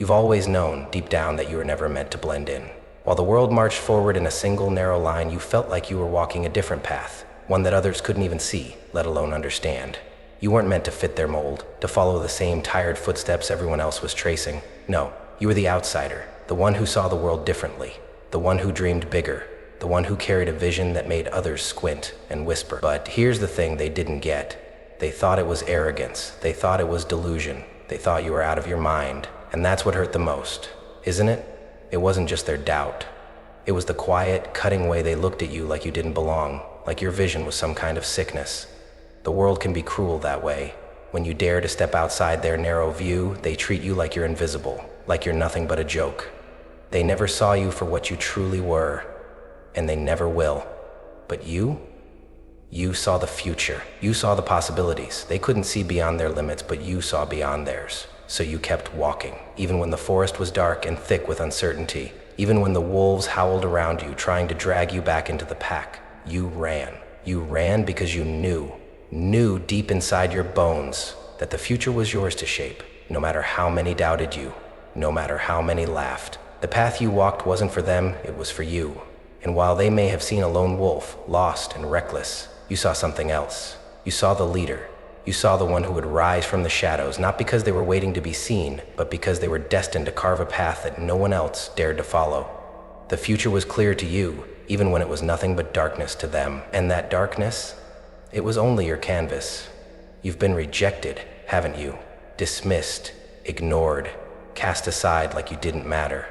You've always known, deep down, that you were never meant to blend in. While the world marched forward in a single narrow line, you felt like you were walking a different path, one that others couldn't even see, let alone understand. You weren't meant to fit their mold, to follow the same tired footsteps everyone else was tracing. No, you were the outsider, the one who saw the world differently, the one who dreamed bigger, the one who carried a vision that made others squint and whisper. But here's the thing they didn't get. They thought it was arrogance. They thought it was delusion. They thought you were out of your mind. And that's what hurt the most, isn't it? It wasn't just their doubt. It was the quiet, cutting way they looked at you like you didn't belong, like your vision was some kind of sickness. The world can be cruel that way. When you dare to step outside their narrow view, they treat you like you're invisible, like you're nothing but a joke. They never saw you for what you truly were, and they never will. But you saw the future. You saw the possibilities. They couldn't see beyond their limits, but you saw beyond theirs. So you kept walking, even when the forest was dark and thick with uncertainty, even when the wolves howled around you, trying to drag you back into the pack. You ran. You ran because you knew deep inside your bones that the future was yours to shape, no matter how many doubted you, no matter how many laughed. The path you walked wasn't for them, it was for you. And while they may have seen a lone wolf, lost and reckless, you saw something else. You saw the leader. You saw the one who would rise from the shadows, not because they were waiting to be seen, but because they were destined to carve a path that no one else dared to follow. The future was clear to you, even when it was nothing but darkness to them. And that darkness, it was only your canvas. You've been rejected, haven't you? Dismissed, ignored, cast aside like you didn't matter.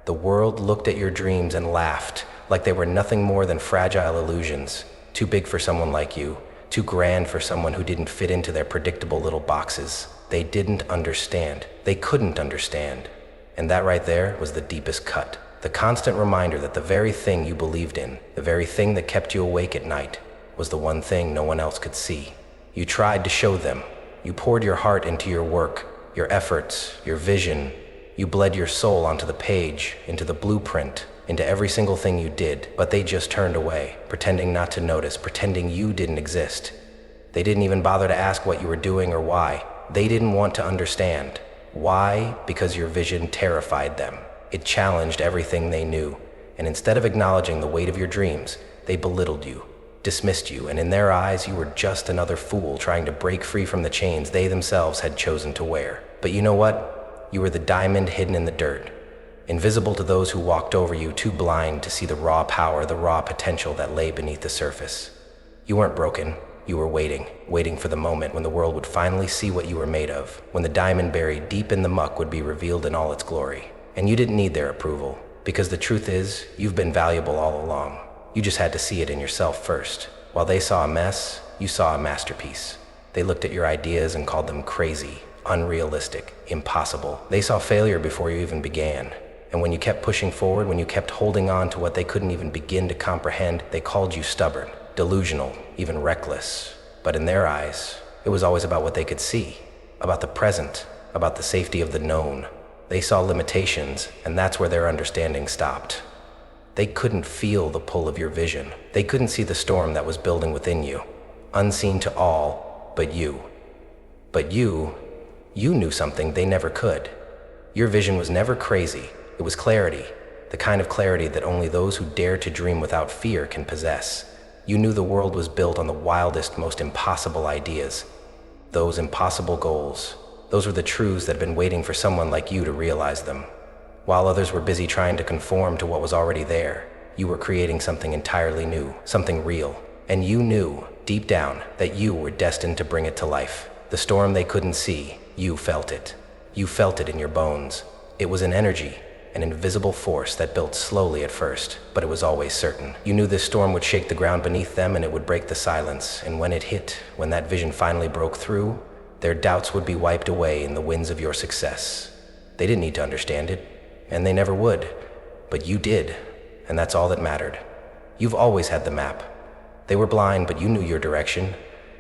The world looked at your dreams and laughed, like they were nothing more than fragile illusions, too big for someone like you, too grand for someone who didn't fit into their predictable little boxes. They didn't understand. They couldn't understand. And that right there was the deepest cut. The constant reminder that the very thing you believed in, the very thing that kept you awake at night, was the one thing no one else could see. You tried to show them. You poured your heart into your work, your efforts, your vision. You bled your soul onto the page, into the blueprint, into every single thing you did, but they just turned away, pretending not to notice, pretending you didn't exist. They didn't even bother to ask what you were doing or why. They didn't want to understand. Why? Because your vision terrified them. It challenged everything they knew. And instead of acknowledging the weight of your dreams, they belittled you, dismissed you, and in their eyes, you were just another fool trying to break free from the chains they themselves had chosen to wear. But you know what? You were the diamond hidden in the dirt. Invisible to those who walked over you, too blind to see the raw power, the raw potential that lay beneath the surface. You weren't broken. You were waiting for the moment when the world would finally see what you were made of, when the diamond buried deep in the muck would be revealed in all its glory. And you didn't need their approval, because the truth is, you've been valuable all along. You just had to see it in yourself first. While they saw a mess, you saw a masterpiece. They looked at your ideas and called them crazy, unrealistic, impossible. They saw failure before you even began. And when you kept pushing forward, when you kept holding on to what they couldn't even begin to comprehend, they called you stubborn, delusional, even reckless. But in their eyes, it was always about what they could see, about the present, about the safety of the known. They saw limitations, and that's where their understanding stopped. They couldn't feel the pull of your vision. They couldn't see the storm that was building within you, unseen to all but you. But you knew something they never could. Your vision was never crazy. It was clarity, the kind of clarity that only those who dare to dream without fear can possess. You knew the world was built on the wildest, most impossible ideas. Those impossible goals. Those were the truths that had been waiting for someone like you to realize them. While others were busy trying to conform to what was already there, you were creating something entirely new, something real. And you knew, deep down, that you were destined to bring it to life. The storm they couldn't see, you felt it. You felt it in your bones. It was an energy, an invisible force that built slowly at first, but it was always certain. You knew this storm would shake the ground beneath them and it would break the silence. And when it hit, when that vision finally broke through, their doubts would be wiped away in the winds of your success. They didn't need to understand it, and they never would. But you did, and that's all that mattered. You've always had the map. They were blind, but you knew your direction.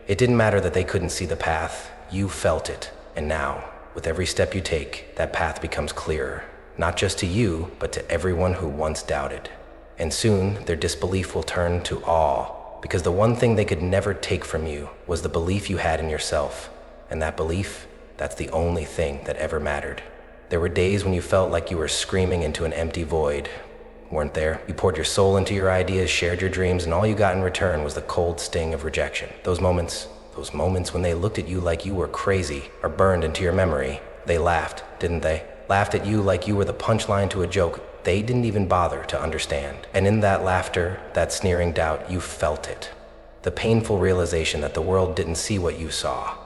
It didn't matter that they couldn't see the path. You felt it. And now, with every step you take, that path becomes clearer. Not just to you, but to everyone who once doubted. And soon, their disbelief will turn to awe, because the one thing they could never take from you was the belief you had in yourself. And that belief, that's the only thing that ever mattered. There were days when you felt like you were screaming into an empty void, weren't there? You poured your soul into your ideas, shared your dreams, and all you got in return was the cold sting of rejection. Those moments when they looked at you like you were crazy, are burned into your memory. They laughed, didn't they? Laughed at you like you were the punchline to a joke they didn't even bother to understand. And in that laughter, that sneering doubt, you felt it. The painful realization that the world didn't see what you saw,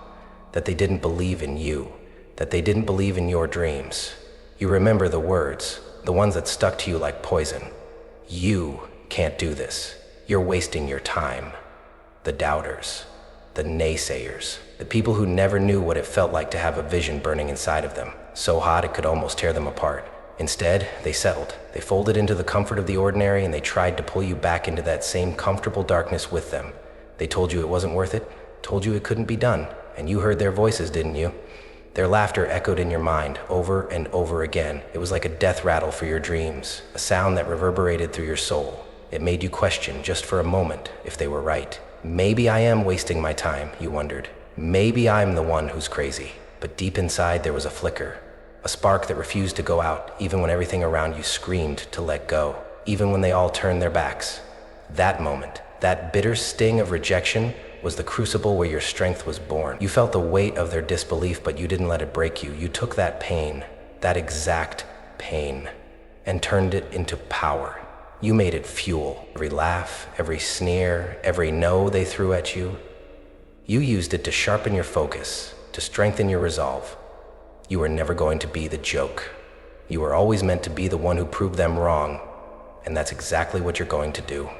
that they didn't believe in you, that they didn't believe in your dreams. You remember the words, the ones that stuck to you like poison. You can't do this. You're wasting your time. The doubters, the naysayers, the people who never knew what it felt like to have a vision burning inside of them, so hot it could almost tear them apart. Instead, they settled. They folded into the comfort of the ordinary, and they tried to pull you back into that same comfortable darkness with them. They told you it wasn't worth it, told you it couldn't be done, and you heard their voices, didn't you? Their laughter echoed in your mind over and over again. It was like a death rattle for your dreams, a sound that reverberated through your soul. It made you question, just for a moment, if they were right. Maybe I am wasting my time, you wondered. Maybe I'm the one who's crazy. But deep inside there was a flicker, a spark that refused to go out, even when everything around you screamed to let go, even when they all turned their backs. That moment, that bitter sting of rejection, was the crucible where your strength was born. You felt the weight of their disbelief, but you didn't let it break you. You took that pain, that exact pain, and turned it into power. You made it fuel. Every laugh, every sneer, every no they threw at you, you used it to sharpen your focus, to strengthen your resolve. You were never going to be the joke. You were always meant to be the one who proved them wrong, and that's exactly what you're going to do.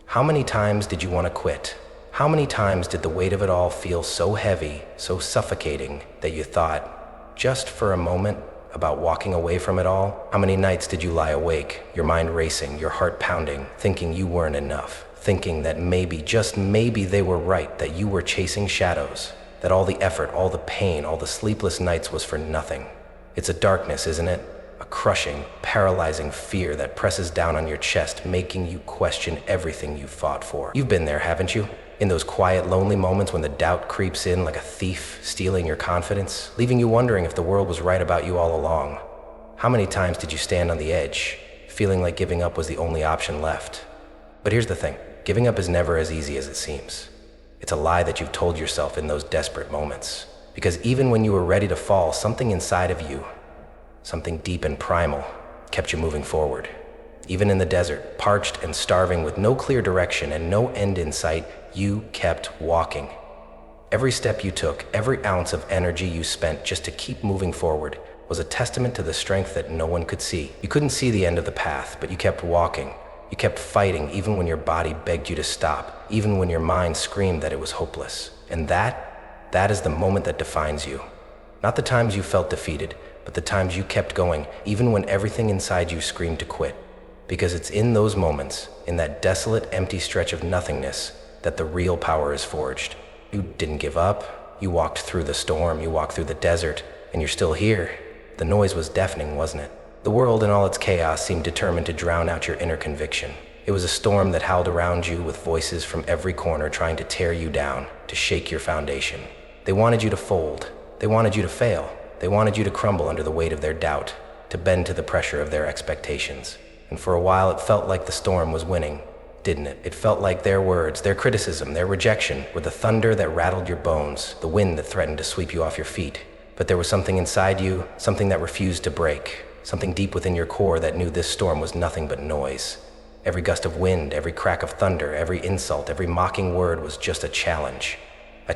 How many times did you want to quit? How many times did the weight of it all feel so heavy, so suffocating, that you thought, just for a moment, about walking away from it all? How many nights did you lie awake, your mind racing, your heart pounding, thinking you weren't enough, thinking that maybe, just maybe they were right, that you were chasing shadows, that all the effort, all the pain, all the sleepless nights was for nothing? It's a darkness, isn't it? A crushing, paralyzing fear that presses down on your chest, making you question everything you fought for. You've been there, haven't you? In those quiet, lonely moments when the doubt creeps in like a thief, stealing your confidence, leaving you wondering if the world was right about you all along. How many times did you stand on the edge, feeling like giving up was the only option left? But here's the thing, giving up is never as easy as it seems. It's a lie that you've told yourself in those desperate moments. Because even when you were ready to fall, something inside of you, something deep and primal, kept you moving forward. Even in the desert, parched and starving with no clear direction and no end in sight, you kept walking. Every step you took, every ounce of energy you spent just to keep moving forward was a testament to the strength that no one could see. You couldn't see the end of the path, but you kept walking. You kept fighting even when your body begged you to stop, even when your mind screamed that it was hopeless. And that is the moment that defines you. Not the times you felt defeated, but the times you kept going, even when everything inside you screamed to quit. Because it's in those moments, in that desolate, empty stretch of nothingness, that the real power is forged. You didn't give up. You walked through the storm, you walked through the desert, and you're still here. The noise was deafening, wasn't it? The world in all its chaos seemed determined to drown out your inner conviction. It was a storm that howled around you with voices from every corner trying to tear you down, to shake your foundation. They wanted you to fold. They wanted you to fail. They wanted you to crumble under the weight of their doubt, to bend to the pressure of their expectations. And for a while it felt like the storm was winning, didn't it? It felt like their words, their criticism, their rejection were the thunder that rattled your bones, the wind that threatened to sweep you off your feet. But there was something inside you, something that refused to break, something deep within your core that knew this storm was nothing but noise. Every gust of wind, every crack of thunder, every insult, every mocking word was just a challenge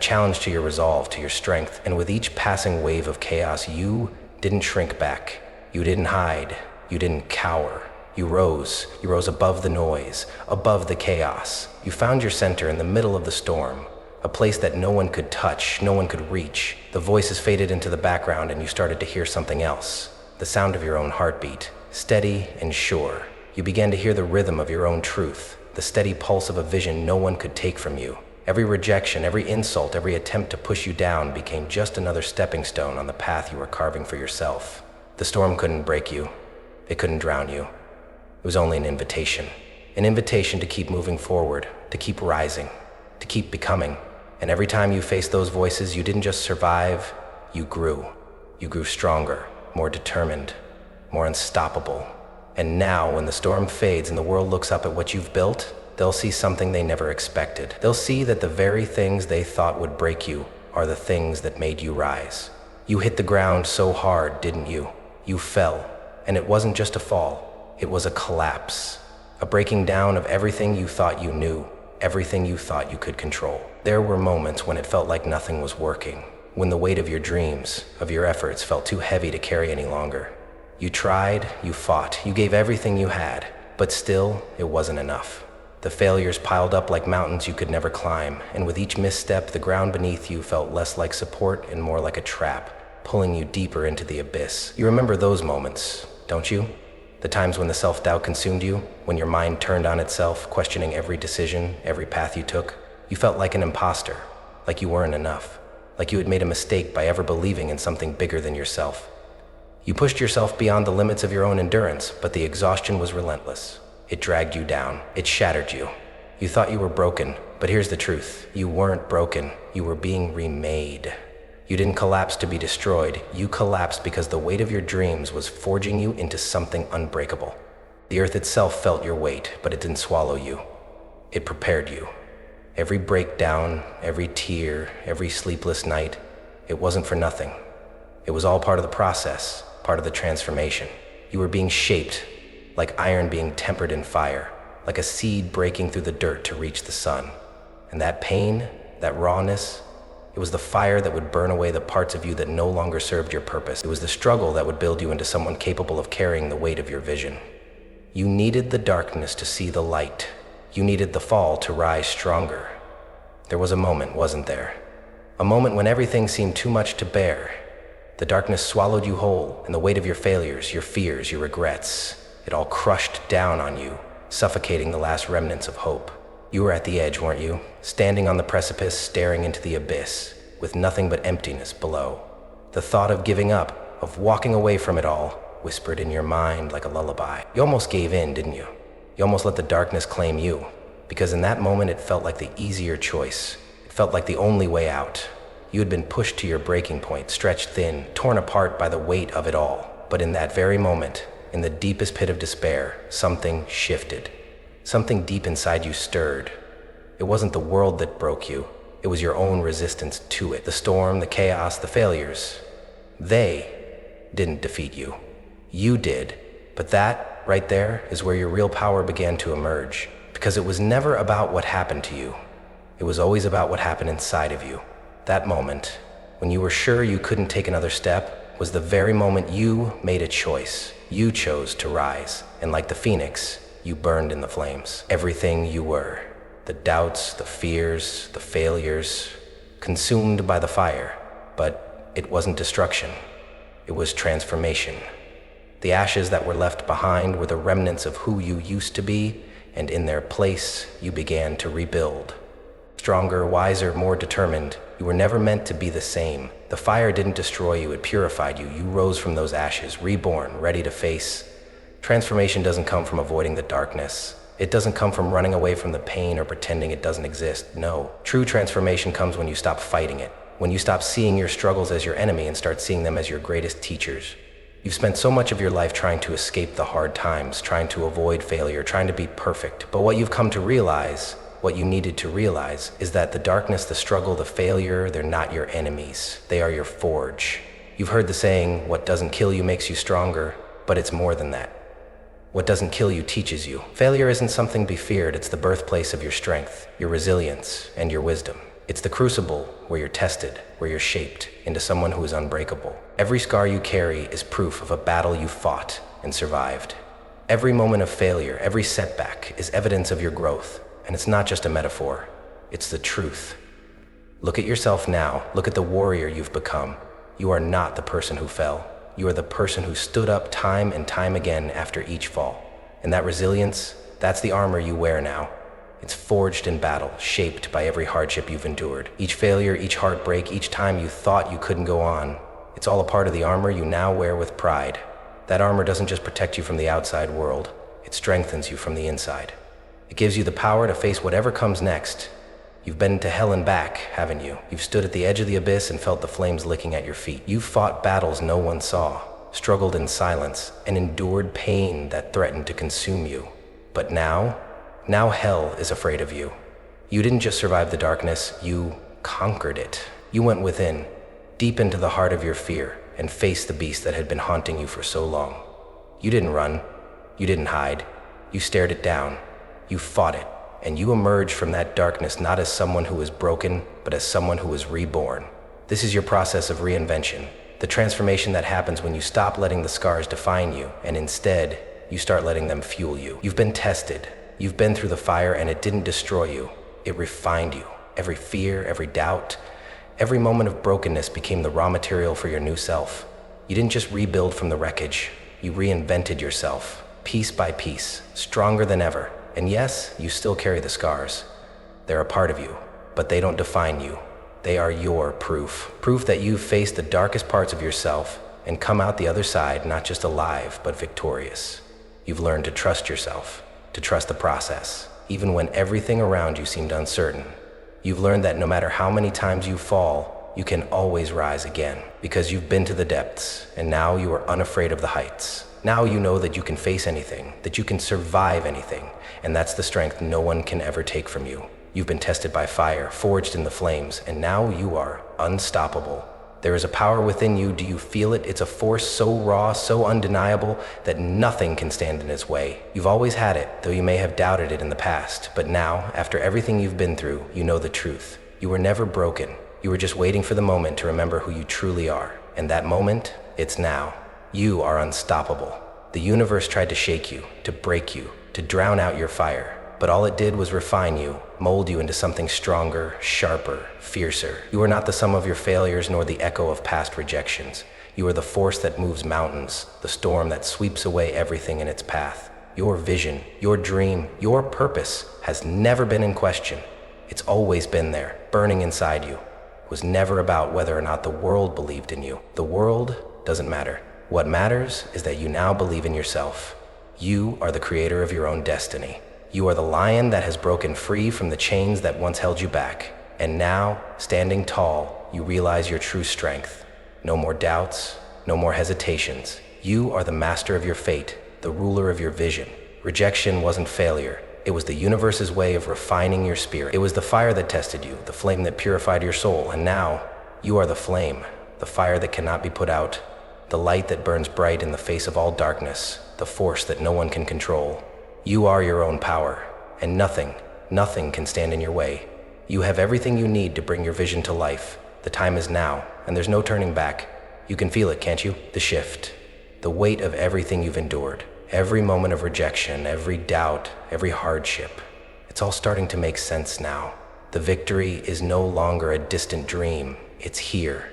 to your resolve, to your strength. And with each passing wave of chaos, you didn't shrink back. You didn't hide. You didn't cower. You rose above the noise, above the chaos. You found your center in the middle of the storm, a place that no one could touch, no one could reach. The voices faded into the background and you started to hear something else, the sound of your own heartbeat, steady and sure. You began to hear the rhythm of your own truth, the steady pulse of a vision no one could take from you. Every rejection, every insult, every attempt to push you down became just another stepping stone on the path you were carving for yourself. The storm couldn't break you. It couldn't drown you. It was only an invitation to keep moving forward, to keep rising, to keep becoming. And every time you faced those voices, you didn't just survive, you grew. You grew stronger, more determined, more unstoppable. And now, when the storm fades and the world looks up at what you've built, they'll see something they never expected. They'll see that the very things they thought would break you are the things that made you rise. You hit the ground so hard, didn't you? You fell, and it wasn't just a fall, it was a collapse. A breaking down of everything you thought you knew, everything you thought you could control. There were moments when it felt like nothing was working, when the weight of your dreams, of your efforts, felt too heavy to carry any longer. You tried, you fought, you gave everything you had, but still, it wasn't enough. The failures piled up like mountains you could never climb, and with each misstep, the ground beneath you felt less like support and more like a trap, pulling you deeper into the abyss. You remember those moments, don't you? The times when the self-doubt consumed you, when your mind turned on itself, questioning every decision, every path you took. You felt like an imposter, like you weren't enough, like you had made a mistake by ever believing in something bigger than yourself. You pushed yourself beyond the limits of your own endurance, but the exhaustion was relentless. It dragged you down. It shattered you. You thought you were broken, but here's the truth. You weren't broken. You were being remade. You didn't collapse to be destroyed. You collapsed because the weight of your dreams was forging you into something unbreakable. The earth itself felt your weight, but it didn't swallow you. It prepared you. Every breakdown, every tear, every sleepless night, it wasn't for nothing. It was all part of the process, part of the transformation. You were being shaped, like iron being tempered in fire, like a seed breaking through the dirt to reach the sun. And that pain, that rawness, it was the fire that would burn away the parts of you that no longer served your purpose. It was the struggle that would build you into someone capable of carrying the weight of your vision. You needed the darkness to see the light. You needed the fall to rise stronger. There was a moment, wasn't there? A moment when everything seemed too much to bear. The darkness swallowed you whole, and the weight of your failures, your fears, your regrets, it all crushed down on you, suffocating the last remnants of hope. You were at the edge, weren't you? Standing on the precipice, staring into the abyss, with nothing but emptiness below. The thought of giving up, of walking away from it all, whispered in your mind like a lullaby. You almost gave in, didn't you? You almost let the darkness claim you, because in that moment it felt like the easier choice. It felt like the only way out. You had been pushed to your breaking point, stretched thin, torn apart by the weight of it all. But in that very moment, in the deepest pit of despair, something shifted. Something deep inside you stirred. It wasn't the world that broke you. It was your own resistance to it. The storm, the chaos, the failures. They didn't defeat you. You did. But that, right there, is where your real power began to emerge. Because it was never about what happened to you. It was always about what happened inside of you. That moment, when you were sure you couldn't take another step, was the very moment you made a choice. You chose to rise, and like the phoenix, you burned in the flames. Everything you were, the doubts, the fears, the failures, consumed by the fire. But it wasn't destruction. It was transformation. The ashes that were left behind were the remnants of who you used to be, and in their place, you began to rebuild. Stronger, wiser, more determined, you were never meant to be the same. The fire didn't destroy you, it purified you. You rose from those ashes, reborn, ready to face. Transformation doesn't come from avoiding the darkness. It doesn't come from running away from the pain or pretending it doesn't exist. No, true transformation comes when you stop fighting it, when you stop seeing your struggles as your enemy and start seeing them as your greatest teachers. You've spent so much of your life trying to escape the hard times, trying to avoid failure, trying to be perfect. But what you've come to realize, what you needed to realize, is that the darkness, the struggle, the failure, they're not your enemies. They are your forge. You've heard the saying, what doesn't kill you makes you stronger, but it's more than that. What doesn't kill you teaches you. Failure isn't something to be feared, it's the birthplace of your strength, your resilience, and your wisdom. It's the crucible where you're tested, where you're shaped into someone who is unbreakable. Every scar you carry is proof of a battle you fought and survived. Every moment of failure, every setback is evidence of your growth. And it's not just a metaphor, it's the truth. Look at yourself now, look at the warrior you've become. You are not the person who fell. You are the person who stood up time and time again after each fall. And that resilience, that's the armor you wear now. It's forged in battle, shaped by every hardship you've endured. Each failure, each heartbreak, each time you thought you couldn't go on, it's all a part of the armor you now wear with pride. That armor doesn't just protect you from the outside world, it strengthens you from the inside. It gives you the power to face whatever comes next. You've been to hell and back, haven't you? You've stood at the edge of the abyss and felt the flames licking at your feet. You've fought battles no one saw, struggled in silence, and endured pain that threatened to consume you. But now hell is afraid of you. You didn't just survive the darkness, you conquered it. You went within, deep into the heart of your fear, and faced the beast that had been haunting you for so long. You didn't run, you didn't hide, you stared it down, you fought it, and you emerged from that darkness not as someone who was broken, but as someone who was reborn. This is your process of reinvention, the transformation that happens when you stop letting the scars define you, and instead, you start letting them fuel you. You've been tested, you've been through the fire, and it didn't destroy you, it refined you. Every fear, every doubt, every moment of brokenness became the raw material for your new self. You didn't just rebuild from the wreckage, you reinvented yourself, piece by piece, stronger than ever. And yes, you still carry the scars. They're a part of you, but they don't define you. They are your proof. Proof that you've faced the darkest parts of yourself and come out the other side not just alive, but victorious. You've learned to trust yourself, to trust the process, even when everything around you seemed uncertain. You've learned that no matter how many times you fall, you can always rise again, because you've been to the depths, and now you are unafraid of the heights. Now you know that you can face anything, that you can survive anything, and that's the strength no one can ever take from you. You've been tested by fire, forged in the flames, and now you are unstoppable. There is a power within you. Do you feel it? It's a force so raw, so undeniable, that nothing can stand in its way. You've always had it, though you may have doubted it in the past. But now, after everything you've been through, you know the truth. You were never broken. You were just waiting for the moment to remember who you truly are. And that moment, it's now. You are unstoppable. The universe tried to shake you, to break you, to drown out your fire. But all it did was refine you, mold you into something stronger, sharper, fiercer. You are not the sum of your failures nor the echo of past rejections. You are the force that moves mountains, the storm that sweeps away everything in its path. Your vision, your dream, your purpose has never been in question. It's always been there, burning inside you. It was never about whether or not the world believed in you. The world doesn't matter. What matters is that you now believe in yourself. You are the creator of your own destiny. You are the lion that has broken free from the chains that once held you back. And now, standing tall, you realize your true strength. No more doubts, no more hesitations. You are the master of your fate, the ruler of your vision. Rejection wasn't failure. It was the universe's way of refining your spirit. It was the fire that tested you, the flame that purified your soul. And now, you are the flame, the fire that cannot be put out, the light that burns bright in the face of all darkness, the force that no one can control. You are your own power, and nothing can stand in your way. You have everything you need to bring your vision to life. The time is now, and there's no turning back. You can feel it, can't you? The shift, the weight of everything you've endured, every moment of rejection, every doubt, every hardship. It's all starting to make sense now. The victory is no longer a distant dream. It's here.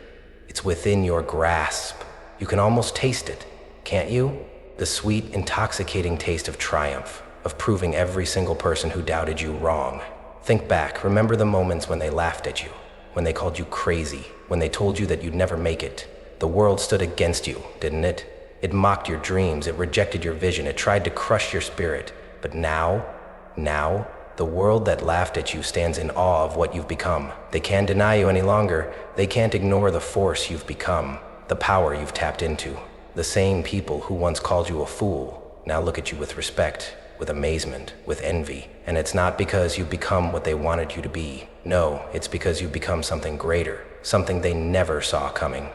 It's within your grasp. You can almost taste it, can't you? The sweet, intoxicating taste of triumph, of proving every single person who doubted you wrong. Think back, remember the moments when they laughed at you, when they called you crazy, when they told you that you'd never make it. The world stood against you, didn't it? It mocked your dreams, it rejected your vision, it tried to crush your spirit. But now, the world that laughed at you stands in awe of what you've become. They can't deny you any longer. They can't ignore the force you've become, the power you've tapped into. The same people who once called you a fool now look at you with respect, with amazement, with envy. And it's not because you've become what they wanted you to be. No, it's because you've become something greater, something they never saw coming.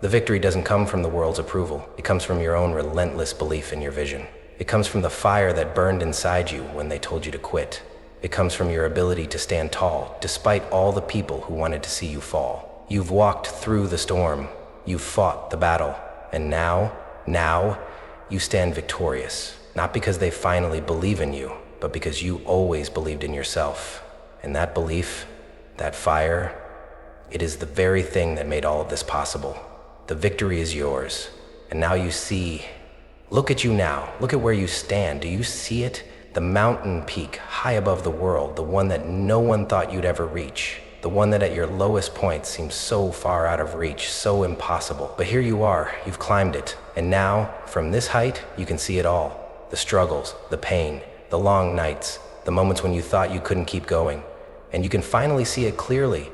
The victory doesn't come from the world's approval. It comes from your own relentless belief in your vision. It comes from the fire that burned inside you when they told you to quit. It comes from your ability to stand tall, despite all the people who wanted to see you fall. You've walked through the storm. You've fought the battle. And now, you stand victorious, not because they finally believe in you, but because you always believed in yourself. And that belief, that fire, it is the very thing that made all of this possible. The victory is yours. And now you see, look at you now, look at where you stand. Do you see it? The mountain peak high above the world, the one that no one thought you'd ever reach. The one that at your lowest point seems so far out of reach, so impossible. But here you are, you've climbed it. And now, from this height, you can see it all. The struggles, the pain, the long nights, the moments when you thought you couldn't keep going. And you can finally see it clearly.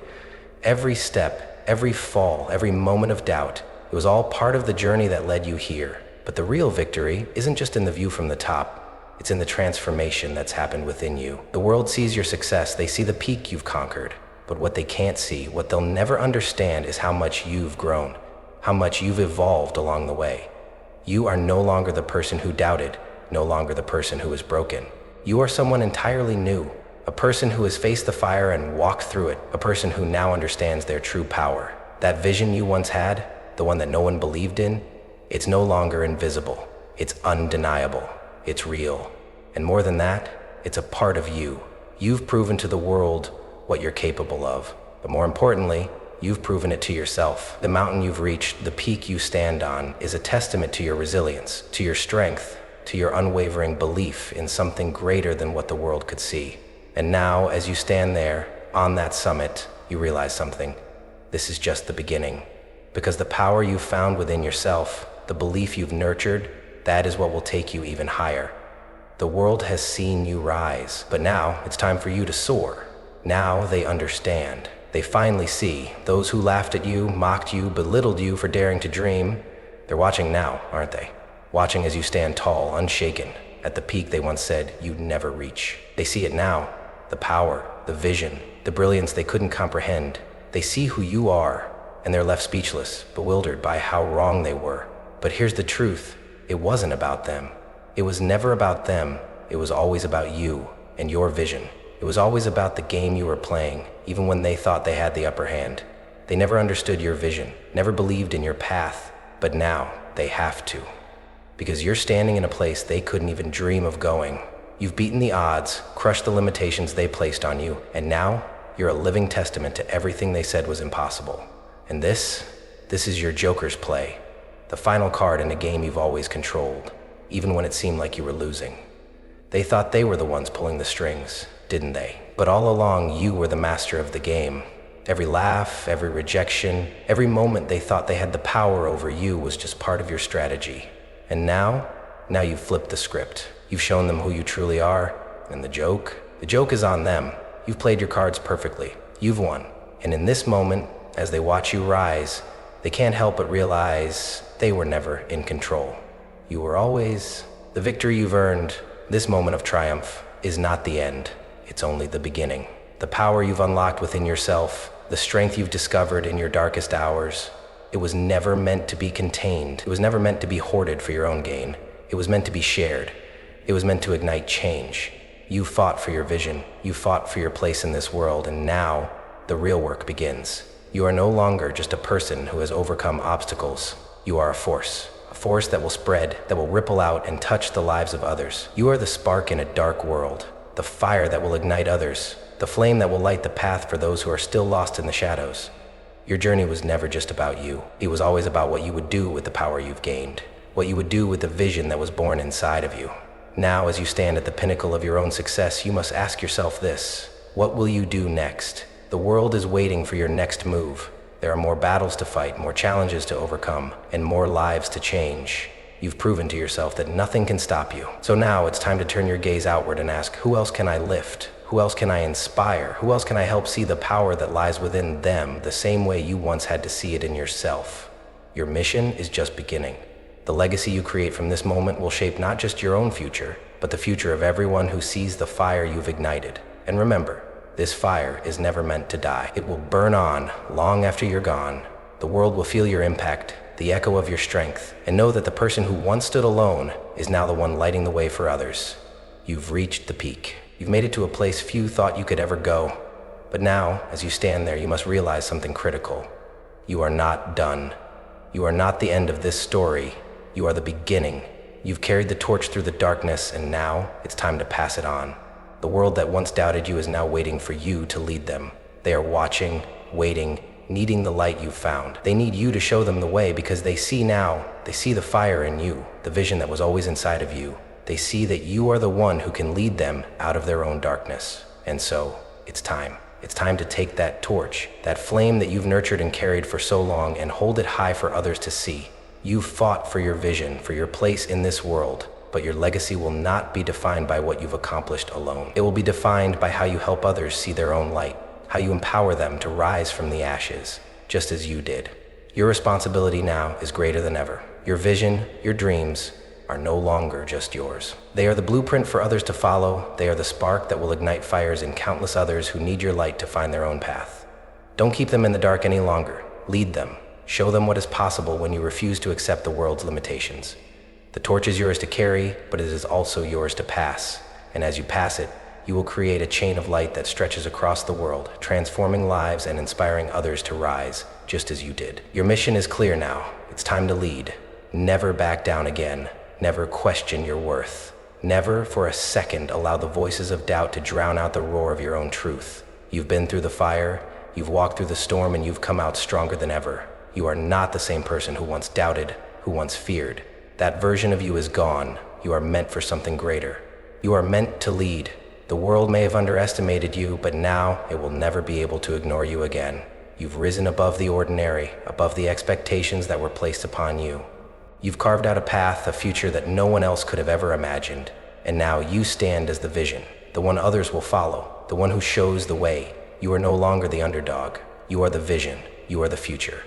Every step, every fall, every moment of doubt, it It was all part of the journey that led you here. But the real victory isn't just in the view from the top. It's in the transformation that's happened within you. The world sees your success, they see the peak you've conquered. But what they can't see, what they'll never understand, is how much you've grown, how much you've evolved along the way. You are no longer the person who doubted, no longer the person who is broken. You are someone entirely new, a person who has faced the fire and walked through it, a person who now understands their true power. That vision you once had, the one that no one believed in, it's no longer invisible. It's undeniable. It's real. And more than that, it's a part of you. You've proven to the world what you're capable of. But more importantly, you've proven it to yourself. The mountain you've reached, the peak you stand on, is a testament to your resilience, to your strength, to your unwavering belief in something greater than what the world could see. And now, as you stand there, on that summit, you realize something. This is just the beginning. Because the power you've found within yourself, the belief you've nurtured, that is what will take you even higher. The world has seen you rise, but now it's time for you to soar. Now they understand. They finally see. Those who laughed at you, mocked you, belittled you for daring to dream, they're watching now, aren't they? Watching as you stand tall, unshaken, at the peak they once said you'd never reach. They see it now. The power, the vision, the brilliance they couldn't comprehend. They see who you are, and they're left speechless, bewildered by how wrong they were. But here's the truth. It wasn't about them. It was never about them. It was always about you and your vision. It was always about the game you were playing, even when they thought they had the upper hand. They never understood your vision, never believed in your path, but now they have to. Because you're standing in a place they couldn't even dream of going. You've beaten the odds, crushed the limitations they placed on you, and now you're a living testament to everything they said was impossible. And this is your Joker's play. The final card in a game you've always controlled, even when it seemed like you were losing. They thought they were the ones pulling the strings, didn't they? But all along, you were the master of the game. Every laugh, every rejection, every moment they thought they had the power over you was just part of your strategy. And now you've flipped the script. You've shown them who you truly are, and the joke is on them. You've played your cards perfectly. You've won. And in this moment, as they watch you rise, they can't help but realize they were never in control. You were always the victory you've earned. This moment of triumph is not the end. It's only the beginning. The power you've unlocked within yourself, the strength you've discovered in your darkest hours, it was never meant to be contained. It was never meant to be hoarded for your own gain. It was meant to be shared. It was meant to ignite change. You fought for your vision. You fought for your place in this world, and now the real work begins. You are no longer just a person who has overcome obstacles. You are a force that will spread, that will ripple out and touch the lives of others. You are the spark in a dark world, the fire that will ignite others, the flame that will light the path for those who are still lost in the shadows. Your journey was never just about you. It was always about what you would do with the power you've gained, what you would do with the vision that was born inside of you. Now, as you stand at the pinnacle of your own success, you must ask yourself this: what will you do next? The world is waiting for your next move. There are more battles to fight, more challenges to overcome, and more lives to change. You've proven to yourself that nothing can stop you. So now it's time to turn your gaze outward and ask, who else can I lift? Who else can I inspire? Who else can I help see the power that lies within them the same way you once had to see it in yourself? Your mission is just beginning. The legacy you create from this moment will shape not just your own future, but the future of everyone who sees the fire you've ignited. And remember, this fire is never meant to die. It will burn on long after you're gone. The world will feel your impact, the echo of your strength, and know that the person who once stood alone is now the one lighting the way for others. You've reached the peak. You've made it to a place few thought you could ever go. But now, as you stand there, you must realize something critical. You are not done. You are not the end of this story. You are the beginning. You've carried the torch through the darkness, and now it's time to pass it on. The world that once doubted you is now waiting for you to lead them. They are watching, waiting, needing the light you've found. They need you to show them the way because they see the fire in you, the vision that was always inside of you. They see that you are the one who can lead them out of their own darkness. And so, it's time. It's time to take that torch, that flame that you've nurtured and carried for so long, and hold it high for others to see. You've fought for your vision, for your place in this world, but your legacy will not be defined by what you've accomplished alone. It will be defined by how you help others see their own light, how you empower them to rise from the ashes, just as you did. Your responsibility now is greater than ever. Your vision, your dreams, are no longer just yours. They are the blueprint for others to follow. They are the spark that will ignite fires in countless others who need your light to find their own path. Don't keep them in the dark any longer. Lead them. Show them what is possible when you refuse to accept the world's limitations. The torch is yours to carry, but it is also yours to pass. And as you pass it, you will create a chain of light that stretches across the world, transforming lives and inspiring others to rise, just as you did. Your mission is clear now. It's time to lead. Never back down again. Never question your worth. Never for a second allow the voices of doubt to drown out the roar of your own truth. You've been through the fire, you've walked through the storm, and you've come out stronger than ever. You are not the same person who once doubted, who once feared. That version of you is gone. You are meant for something greater. You are meant to lead. The world may have underestimated you, but now it will never be able to ignore you again. You've risen above the ordinary, above the expectations that were placed upon you. You've carved out a path, a future that no one else could have ever imagined. And now you stand as the vision, the one others will follow, the one who shows the way. You are no longer the underdog. You are the vision. You are the future.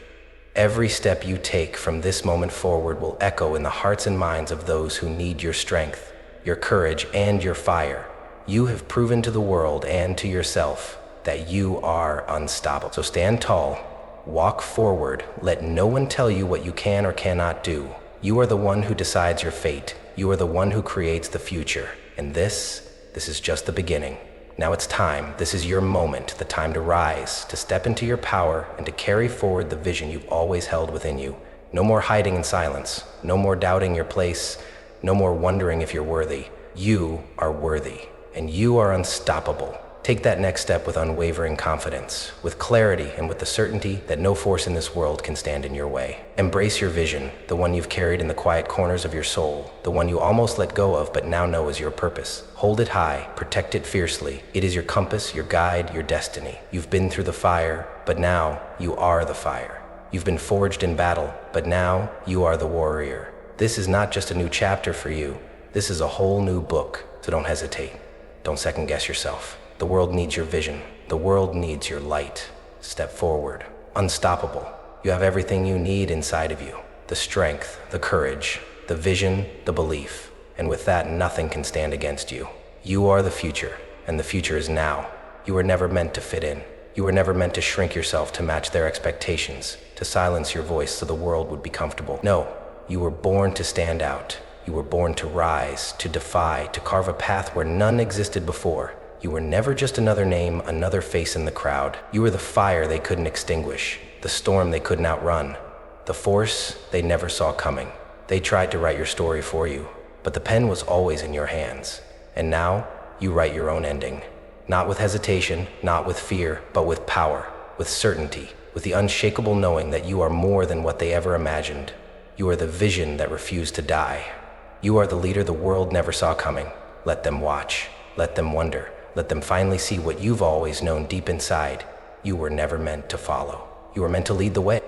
Every step you take from this moment forward will echo in the hearts and minds of those who need your strength, your courage, and your fire. You have proven to the world and to yourself that you are unstoppable. So stand tall, walk forward, let no one tell you what you can or cannot do. You are the one who decides your fate. You are the one who creates the future. And this is just the beginning. Now it's time. This is your moment, the time to rise, to step into your power, and to carry forward the vision you've always held within you. No more hiding in silence. No more doubting your place. No more wondering if you're worthy. You are worthy, and you are unstoppable. Take that next step with unwavering confidence, with clarity, and with the certainty that no force in this world can stand in your way. Embrace your vision, the one you've carried in the quiet corners of your soul, the one you almost let go of but now know is your purpose. Hold it high, protect it fiercely. It is your compass, your guide, your destiny. You've been through the fire, but now you are the fire. You've been forged in battle, but now you are the warrior. This is not just a new chapter for you. This is a whole new book, so don't hesitate. Don't second guess yourself. The world needs your vision. The world needs your light. Step forward. Unstoppable. You have everything you need inside of you. The strength, the courage, the vision, the belief. And with that, nothing can stand against you. You are the future, and the future is now. You were never meant to fit in. You were never meant to shrink yourself to match their expectations, to silence your voice so the world would be comfortable. No, you were born to stand out. You were born to rise, to defy, to carve a path where none existed before. You were never just another name, another face in the crowd. You were the fire they couldn't extinguish, the storm they couldn't outrun, the force they never saw coming. They tried to write your story for you, but the pen was always in your hands. And now, you write your own ending. Not with hesitation, not with fear, but with power, with certainty, with the unshakable knowing that you are more than what they ever imagined. You are the vision that refused to die. You are the leader the world never saw coming. Let them watch. Let them wonder. Let them finally see what you've always known deep inside. You were never meant to follow. You were meant to lead the way.